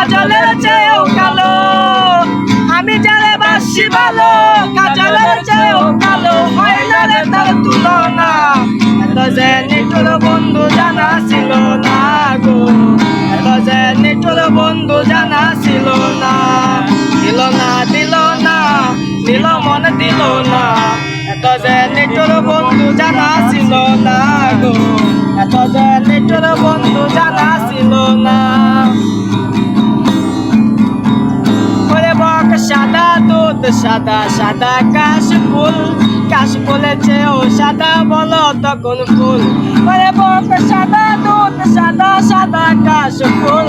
কাজলের চেয়েও কালো। আমি যারে বাসি ভালো, কাজলের চেয়েও কালো, হয় না রে তার তুলনা। এত যে নিঠুর বন্ধু জানা ছিল না গো, এত যে নিঠুর বন্ধু জানা ছিল না। দিল না দিল না, দিল মনে দিল না, এত যে নিঠুর বন্ধু জানা ছিল না গো, এত যে নিঠুর বন্ধু জানা ছিল না। সাদা দুধ সাদা সাদা কাশফুল, কাশফুলের চেয়েও সাদা বলো তখন ফুল। ওরে বক সাদা দুধ সাদা সাদা কাশফুল,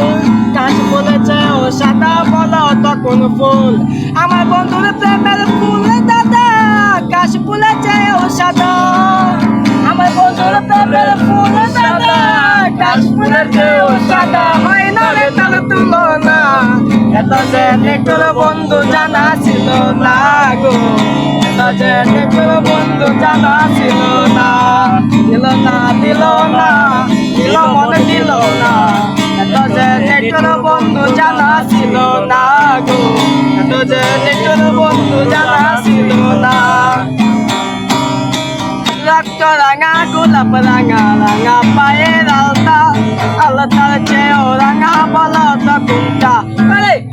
কাশফুলের চেয়েও সাদা বলো তখন ফুল। আমার বন্ধুর প্রেমের ফুল দাদা, কাশফুলের চেয়েও সাদা। আমার বন্ধুর প্রেমের ফুল দাদা, কাশফুলের চেয়েও সাদা, হয় না রে তার তুলনা। এত যে নিঠুর বন্ধু জানা ছিল না গো, এত যে নিঠুর বন্ধু জানা ছিল না। দিল না দিল না, দিল মনে দিল না, এত যে নিঠুর বন্ধু জানা ছিল না গো, এত যে নিঠুর বন্ধু জানা ছিল না। রক্ত রাঙা গোলাপ রাঙা রাঙা পায়ের আলতা, আলতার চেয়েও রাঙা বলো তো কোনটা।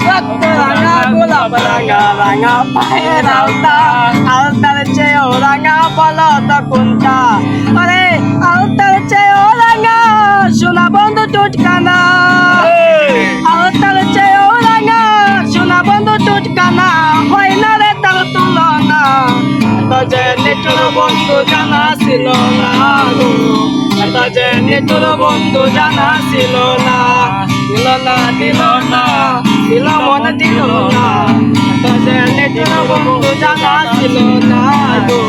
রক্ত রাঙা গোলাপ রাঙা রাঙা পায়ের আলতা, আলতার চেয়েও রাঙা বলো তো কোনটা। আরে আলতার চেয়েও রাঙা সোনা বন্ধু টুটকানা, আলতার চেয়েও রাঙা সোনা বন্ধু টুটকানা, হয় না রে তার তুলনা। এত যে নিঠুর বন্ধু জানা ছিল না গো, এত যে নিঠুর বন্ধু জানা ছিল না। দিল না দিল না, দিল মনে দিল না, এত যে নিঠুর বন্ধু জানা ছিল না গো।